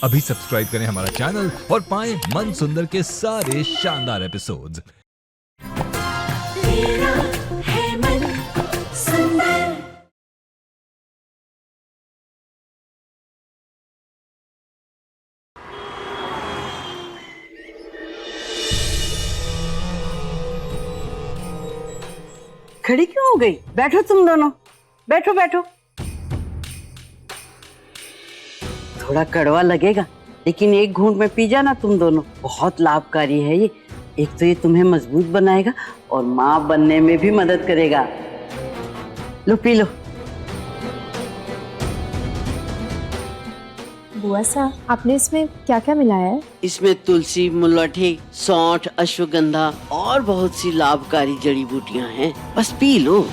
अभी सब्सक्राइब करें हमारा चैनल और पाएं मन सुंदर के सारे शानदार एपिसोड्स। मेरा है मन सुंदर। खड़ी क्यों हो गई? बैठो तुम दोनों, बैठो बैठो। थोड़ा कड़वा लगेगा लेकिन एक घूंट में पी जाना तुम दोनों, बहुत लाभकारी है ये। एक तो ये तुम्हें मजबूत बनाएगा और माँ बनने में भी मदद करेगा। लो पी लो। बुआ साहब, आपने इसमें क्या क्या मिलाया है? इसमें तुलसी, मुलठी, सौंठ, अश्वगंधा और बहुत सी लाभकारी जड़ी बूटियां हैं। बस पी लो।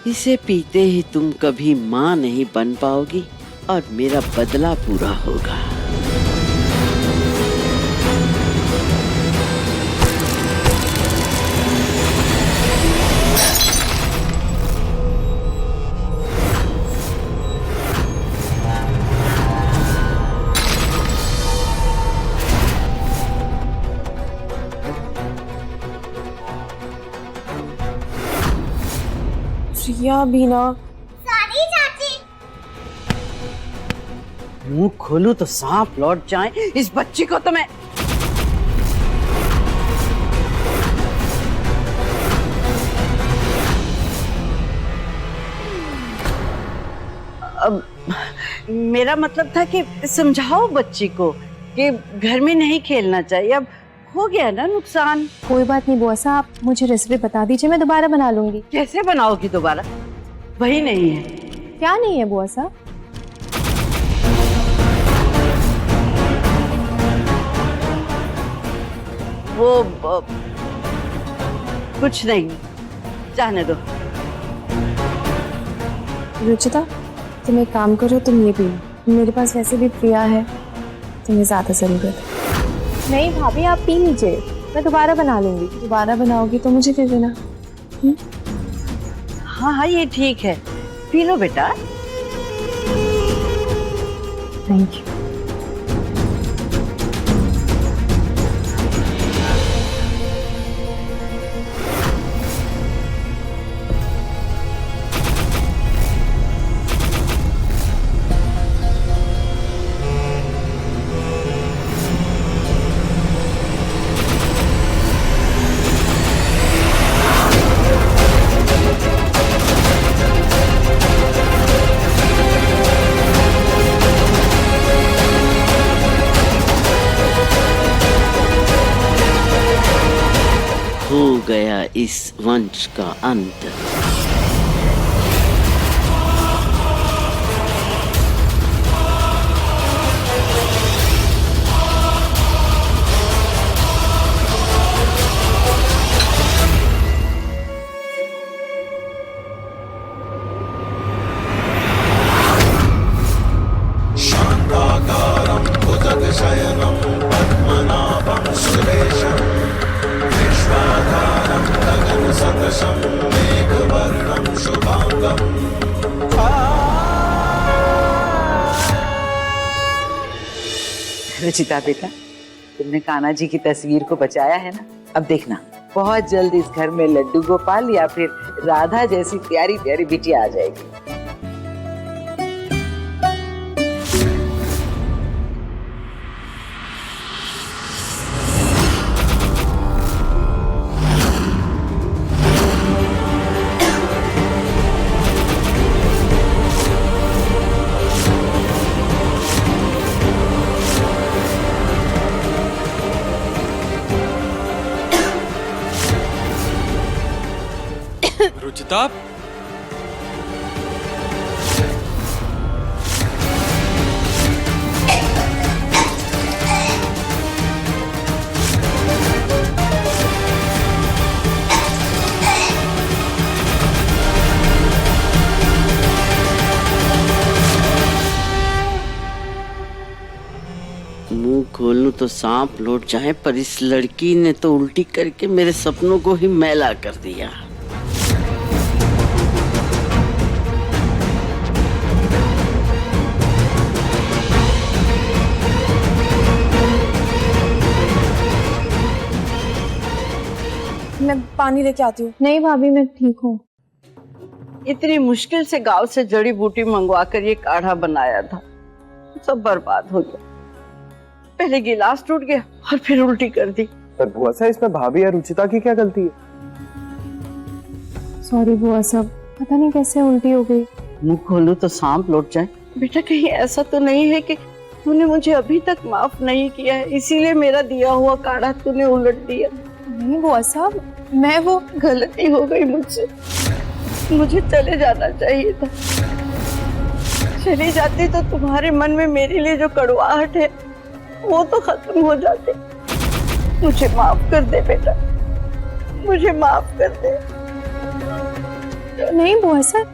इसे पीते ही तुम कभी माँ नहीं बन पाओगी और मेरा बदला पूरा होगा। प्रिया, बीना, मुंह खोलूं तो सांप लौट जाए। इस बच्ची को तो मैं अब मेरा मतलब था कि समझाओ बच्ची को कि घर में नहीं खेलना चाहिए। अब हो गया ना नुकसान। कोई बात नहीं बुआ साहब, आप मुझे रेसिपी बता दीजिए, मैं दोबारा बना लूंगी। कैसे बनाओगी दोबारा? वही नहीं है। क्या नहीं है बुआ साहब? वो कुछ नहीं, जाने दो। रुचिता, तुम एक काम करो, तुम ये पी। मेरे पास वैसे भी प्रिया है, तुम्हें ज्यादा जरूरत है। नहीं भाभी, आप पी लीजिए, मैं दोबारा बना लूंगी। दोबारा बनाओगी तो मुझे दे देना। हाँ हाँ, ये ठीक है, पी लो बेटा। Thank you. हो गया इस वंश का अंत। शान्ताकारं भुजगशयनं पद्मनाभं सुरेशं विश्वाधारं गगनसदृशं मेघवर्णं शुभांगं। रुचिता बेटा, तुमने कान्हा जी की तस्वीर को बचाया है ना। अब देखना, बहुत जल्द इस घर में लड्डू गोपाल या फिर राधा जैसी प्यारी प्यारी बिटिया आ जाएगी। रुचिता, मुंह खोलूं तो सांप लौट जाए, पर इस लड़की ने तो उल्टी करके मेरे सपनों को ही मैला कर दिया। मैं पानी लेके आती हूँ। नहीं भाभी, मैं ठीक हूँ। इतनी मुश्किल से गांव से जड़ी बूटी मंगवा कर ये काढ़ा बनाया था, सब बर्बाद हो गया। पहले गिलास टूट गया और फिर उल्टी कर दी। पर बुआ साहब, इसमें भाभी या रुचिता की क्या गलती है? सॉरी बुआ साहब, पता नहीं कैसे उल्टी हो गई। मुंह खोलूं तो सांप लौट जाए। बेटा, कहीं ऐसा तो नहीं है कि तूने मुझे अभी तक माफ नहीं किया है, इसीलिए मेरा दिया हुआ काढ़ा तूने उलट दिया? नहीं बुआ साहब, मैं वो गलती हो गई मुझसे, मुझे चले जाना चाहिए था। चली जाती तो तुम्हारे मन में मेरे लिए जो कड़वाहट है वो तो खत्म हो जाते। मुझे माफ कर दे बेटा, मुझे माफ कर दे। नहीं बुआ साहब।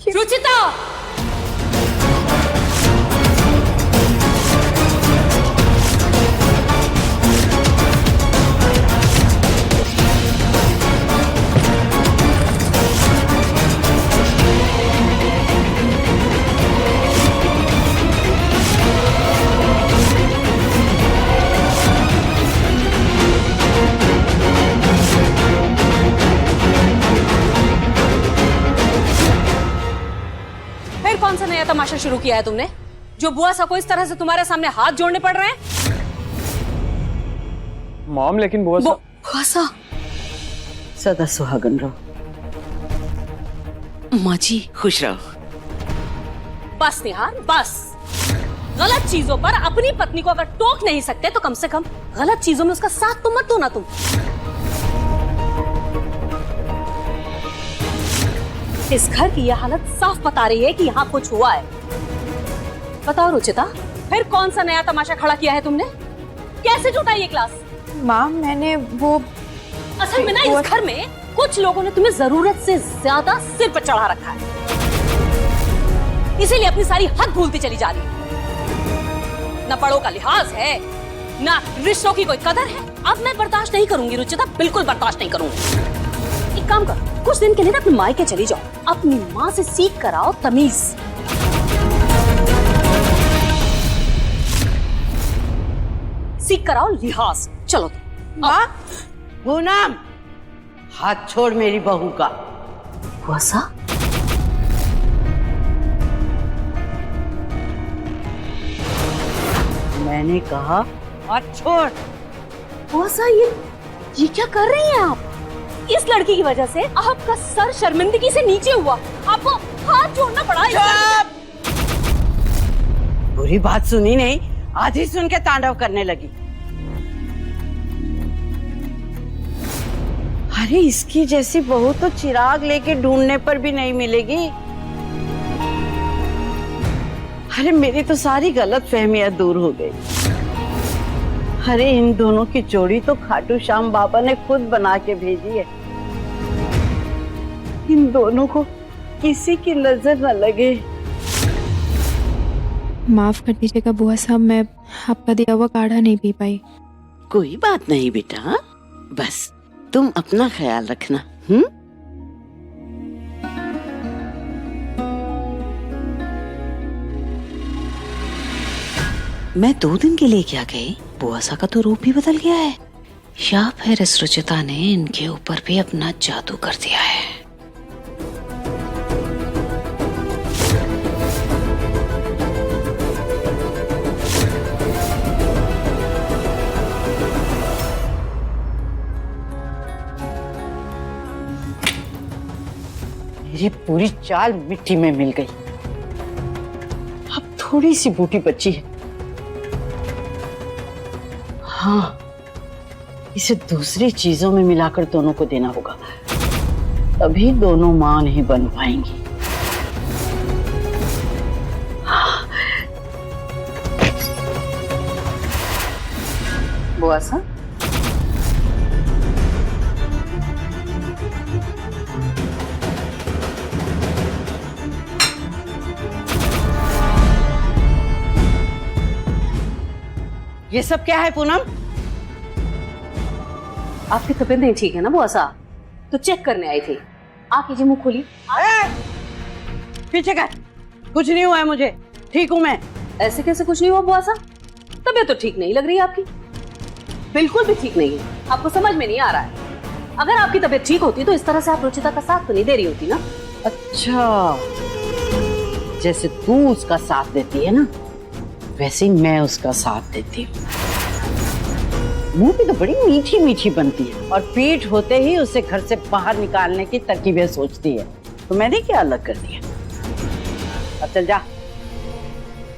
रुचिता, कौन सा नया तमाशा शुरू किया है तुमने, जो बुआ सा को इस तरह से तुम्हारे सामने हाथ जोड़ने पड़ रहे हैं? मॉम, लेकिन बुआ साहब। बुआ सा, सदा सुहागन रहो। माँ जी खुश रहो। बस निहार, बस। गलत चीजों पर अपनी पत्नी को अगर टोक नहीं सकते तो कम से कम गलत चीजों में उसका साथ तो मत दो ना तुम। इस घर की यह हालत साफ बता रही है कि यहाँ कुछ हुआ है। बताओ रुचिता, फिर कौन सा नया तमाशा खड़ा किया है तुमने? कैसे टूटा ये क्लास? माँ, मैंने वो असल में ना इस घर में कुछ लोगों ने तुम्हें जरूरत से ज्यादा सिर पर चढ़ा रखा है, इसीलिए अपनी सारी हद भूलती चली जा रही है। न बड़ों का लिहाज है, न रिश्तों की कोई कदर है। अब मैं बर्दाश्त नहीं करूंगी रुचिता, बिल्कुल बर्दाश्त नहीं करूंगी। एक काम करो, कुछ दिन के लिए ना अपने मायके चली जाओ, अपनी माँ से सीख कर आओ तमीज। सीख कर आओ लिहाज। चलो माँ, पूनम, हाथ छोड़ मेरी बहू का। बुआ सा, मैंने कहा हाथ छोड़। बुआ सा, ये क्या कर रही हैं आप? इस लड़की की वजह से आपका सर शर्मिंदगी से नीचे हुआ, आपको हाथ जोड़ना पड़ा। बुरी बात सुनी नहीं, आधी सुन के तांडव करने लगी। अरे इसकी जैसी बहू तो चिराग लेके ढूंढने पर भी नहीं मिलेगी। अरे मेरी तो सारी गलतफहमियां दूर हो गई। अरे इन दोनों की जोड़ी तो खाटू श्याम बाबा ने खुद बना के भेजी है। इन दोनों को किसी की नजर न लगे। माफ कर दीजिएगा बुआ साहब, मैं आपका दिया हुआ काढ़ा नहीं पी पाई। कोई बात नहीं बेटा, बस तुम अपना ख्याल रखना। मैं 2 दिन के लिए क्या गई, बुआ सा का तो रूप ही बदल गया है, या फिर इस रुचिता ने इनके ऊपर भी अपना जादू कर दिया है। मेरी पूरी चाल मिट्टी में मिल गई। अब थोड़ी सी बूटी बची है। हाँ, इसे दूसरी चीजों में मिलाकर दोनों को देना होगा, तभी दोनों मां नहीं बन पाएंगी। बुआ सा, ये सब क्या है पूनम? आपकी तबीयत नहीं ठीक है ना बुआ साहब, तो चेक करने आई थी। आप ये मुंह खोलिए। पीछे कर, कुछ नहीं हुआ है मुझे, ठीक हूँ मैं। ऐसे कैसे कुछ नहीं हुआ बुआ साहब? तबीयत तो ठीक नहीं लग रही है आपकी, बिल्कुल भी ठीक नहीं है। आपको समझ में नहीं आ रहा है। अगर आपकी तबीयत ठीक होती तो इस तरह से आप रुचिता का साथ तो नहीं दे रही होती ना। अच्छा, जैसे तू उसका साथ देती है ना, वैसे ही मैं उसका साथ देती हूँ। मुंह भी तो बड़ी मीठी मीठी बनती है और पीठ होते ही उसे घर से बाहर निकालने की तरकीबें सोचती है। तो मैंने क्या अलग कर दिया? अब चल जा,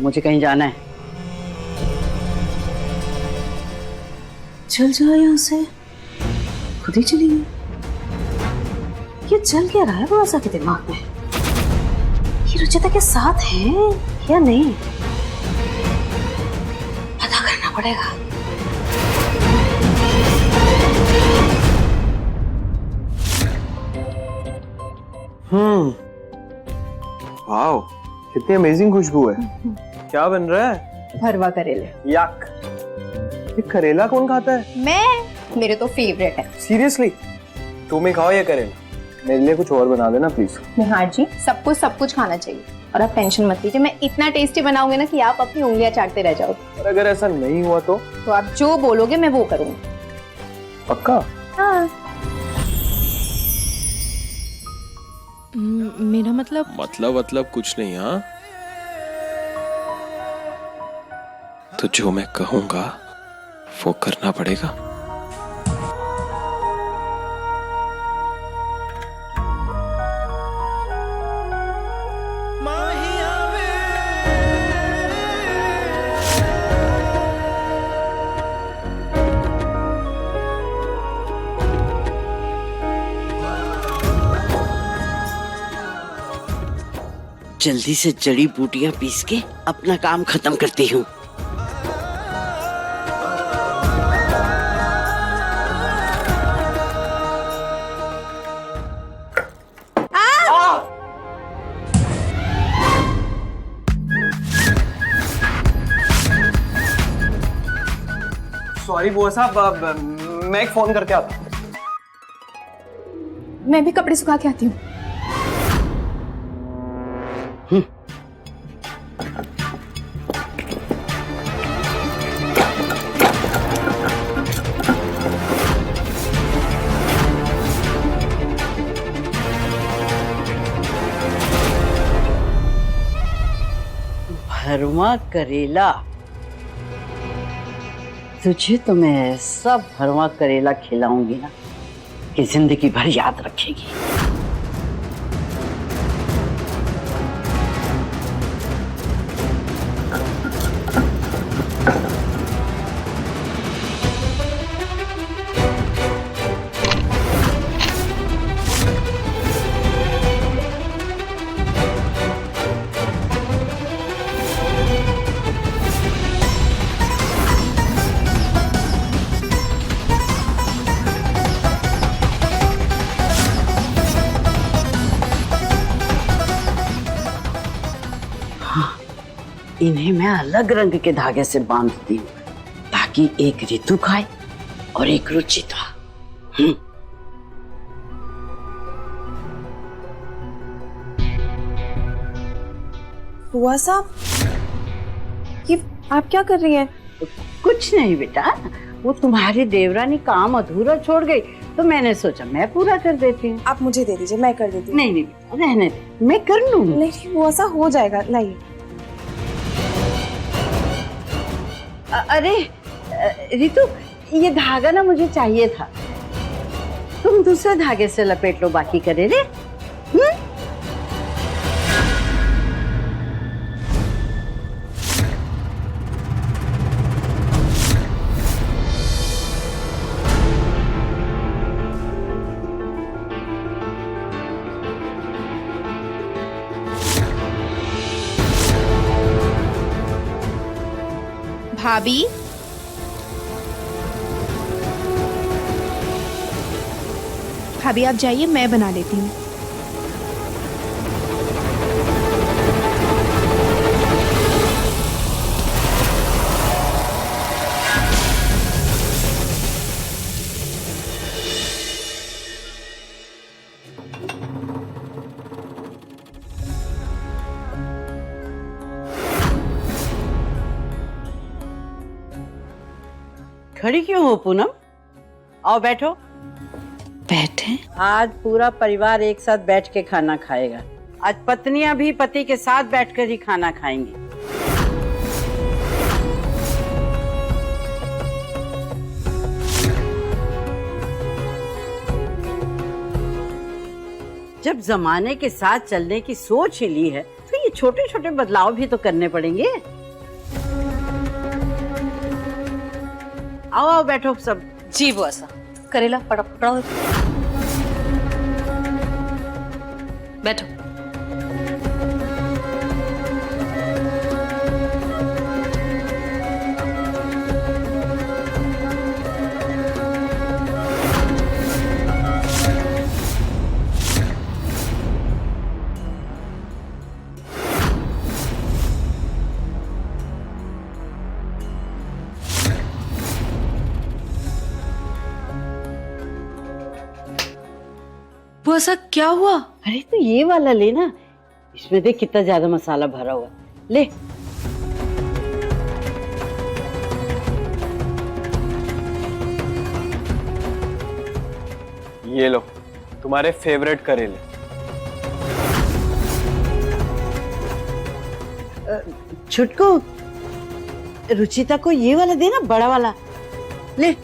मुझे कहीं जाना है। चल जाओ यहाँ से, खुद ही चली गई। ये चल क्या रहा है बुआ साहब के दिमाग में? ये रुचिता के साथ है या नहीं, पता करना पड़ेगा। वाओ, कितनी अमेजिंग खुशबू है। क्या बन रहा है? भरवा करेले। यक, ये करेला कौन खाता है? मैं, मेरे तो फेवरेट है। सीरियसली? तुम ही खाओ ये करेला, मेरे लिए कुछ और बना देना प्लीज। निहार जी, सब कुछ खाना चाहिए और आप टेंशन मत लीजिए, मैं इतना टेस्टी बनाऊंगी ना कि आप अपनी उंगलियां चाटते रह जाओगे। और अगर ऐसा नहीं हुआ तो आप जो बोलोगे मैं वो करूंगी। पक्का? हाँ। मेरा मतलब मतलब कुछ नहीं। हाँ, तो जो मैं कहूंगा वो करना पड़ेगा। जल्दी से जड़ी बूटियां पीस के अपना काम खत्म करती हूँ। सॉरी बुआ साहब, मैं एक फोन करके आता हूँ। मैं भी कपड़े सुखा के आती हूँ। भरवा करेला, तुझे तो मैं ऐसा भरवा करेला खिलाऊंगी ना कि जिंदगी भर याद रखेगी। इन्हें मैं अलग रंग के धागे से बांधती हूँ ताकि एक ऋतु खाए और एक रुचिता। बुआ साहब, ये आप क्या कर रही हैं? कुछ नहीं बेटा, वो तुम्हारी देवरानी काम अधूरा छोड़ गई तो मैंने सोचा मैं पूरा कर देती हूँ। आप मुझे दे दीजिए, मैं कर देती हूँ। नहीं बेटा, रहने दे, मैं कर लूंगी। नहीं बुआ साहब, हो जाएगा, लाइए। अरे रितु, ये धागा ना मुझे चाहिए था, तुम दूसरे धागे से लपेट लो, बाकी करे रे। भाभी, भाभी आप जाइए, मैं बना लेती हूँ। खड़ी क्यों हो पूनम? आओ बैठो। बैठे? आज पूरा परिवार एक साथ बैठ के खाना खाएगा। आज पत्नियां भी पति के साथ बैठकर ही खाना खाएंगी। जब जमाने के साथ चलने की सोच ही ली है तो ये छोटे छोटे बदलाव भी तो करने पड़ेंगे। आओ आओ बैठो सब। जी बुआ सा, करेला पड़ा बैठो। बुआ सा क्या हुआ? अरे तो ये वाला ले ना, इसमें देख कितना ज्यादा मसाला भरा हुआ। ले। ये लो तुम्हारे फेवरेट करेले। छुटको, रुचिता को ये वाला देना, बड़ा वाला। ले।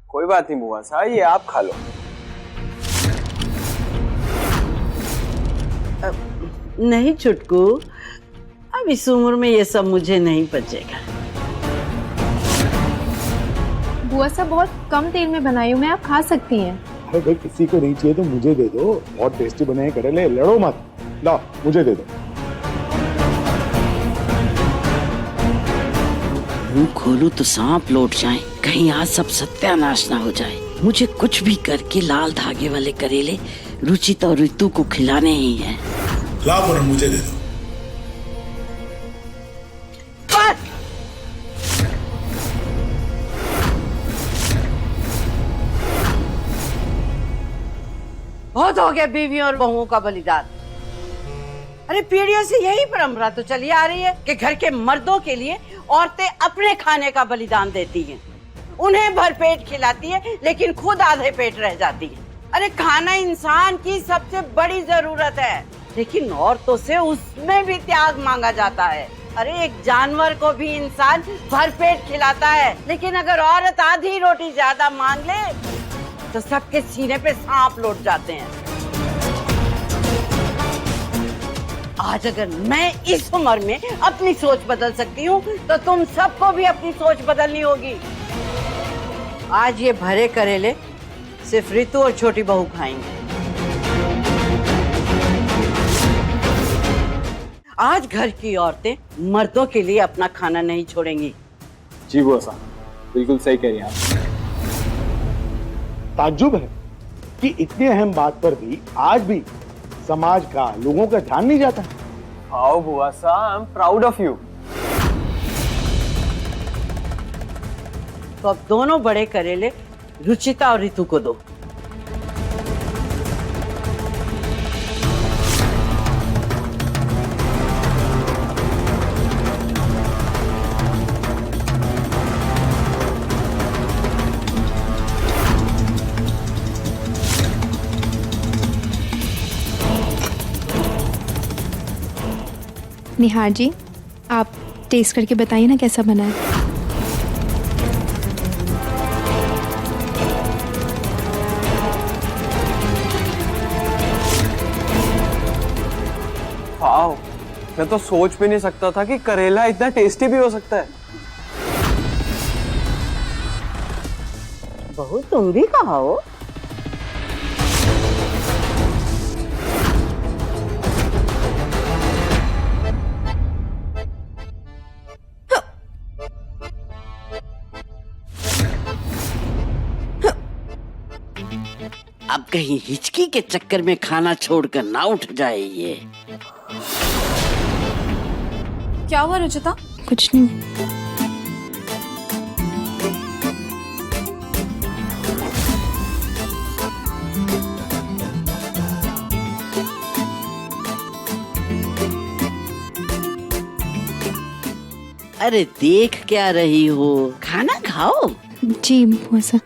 कोई बात नहीं बुआ सा, ये आप खा लो। नहीं छुटकू, अब इस उम्र में ये सब मुझे नहीं पचेगा। बुआ सा बहुत कम तेल में बनाई हूँ मैं, आप खा सकती हैं। अरे भाई किसी को नहीं चाहिए तो मुझे दे दो, बहुत टेस्टी बने करेले, लड़ो मत, ला मुझे दे दो। मुंह खोलूं तो सांप लौट जाए, कहीं आज सब सत्यानाश ना हो जाए। मुझे कुछ भी करके लाल धागे वाले करेले रुचिता और ऋतु को खिलाने ही हैं। ला पूनम मुझे दे दो। बहुत हो गया बीवी और बहुओं का बलिदान। अरे पीढ़ियों से यही परंपरा तो चली आ रही है कि घर के मर्दों के लिए औरतें अपने खाने का बलिदान देती हैं। उन्हें भरपेट खिलाती है लेकिन खुद आधे पेट रह जाती है। अरे खाना इंसान की सबसे बड़ी जरूरत है, लेकिन औरतों से उसमें भी त्याग मांगा जाता है। अरे एक जानवर को भी इंसान भरपेट खिलाता है, लेकिन अगर औरत आधी रोटी ज्यादा मांग ले तो सबके सीने पे सांप लौट जाते हैं। आज अगर मैं इस उम्र में अपनी सोच बदल सकती हूँ तो तुम सबको भी अपनी सोच बदलनी होगी। आज ये भरे करेले सिर्फ ऋतु और छोटी बहू खाएंगे। आज घर की औरतें मर्दों के लिए अपना खाना नहीं छोड़ेंगी। जी बुआ सा, बिल्कुल सही कह रही हैं आप। ताज्जुब है कि इतने अहम बात पर भी आज भी समाज का, लोगों का ध्यान नहीं जाता। आओ बुआ सा, I am proud of you. तो अब दोनों बड़े करेले रुचिता और ऋतु को दो। निहार जी, आप टेस्ट करके बताइए ना कैसा बना है। वाओ, मैं तो सोच भी नहीं सकता था कि करेला इतना टेस्टी भी हो सकता है। बहू तुम भी कहा हो। अब कहीं हिचकी के चक्कर में खाना छोड़कर ना उठ जाए ये। क्या हुआ रुचिता? कुछ नहीं। अरे देख क्या रही हो, खाना खाओ। जी बुआ सा।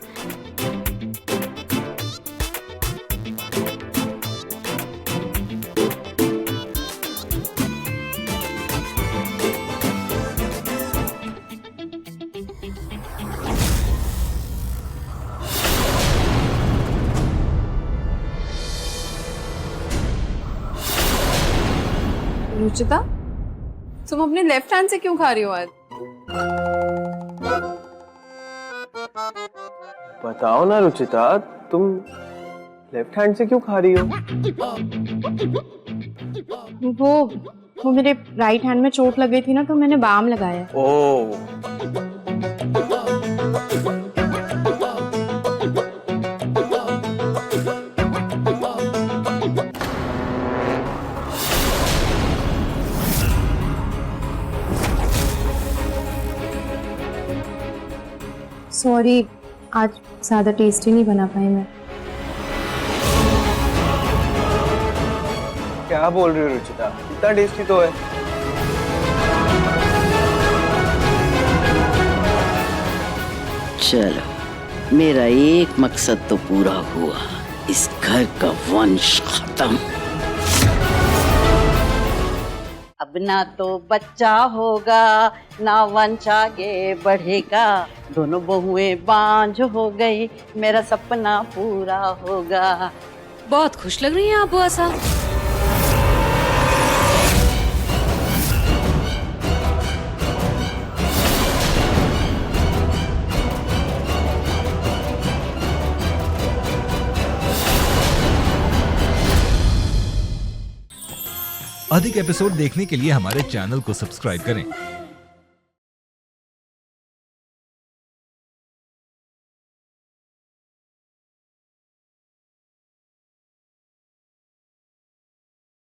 रुचिता, तुम अपने लेफ्ट हैंड से क्यों खा रही हो आज? बताओ ना रुचिता, तुम लेफ्ट हैंड से क्यों खा रही हो? वो मेरे राइट हैंड में चोट लग गई थी ना, तो मैंने बाम लगाया। ओह, सॉरी, आज ज़्यादा टेस्टी नहीं बना पाई मैं। क्या बोल रही हो रुचिता, इतना टेस्टी तो है। चलो, मेरा एक मकसद तो पूरा हुआ, इस घर का वंश खत्म। अब ना तो बच्चा होगा, ना वंश आगे बढ़ेगा। दोनों बहुएं बांझ हो गई, मेरा सपना पूरा होगा। बहुत खुश लग रही हैं आप बुआ साहब। अधिक एपिसोड देखने के लिए हमारे चैनल को सब्सक्राइब करें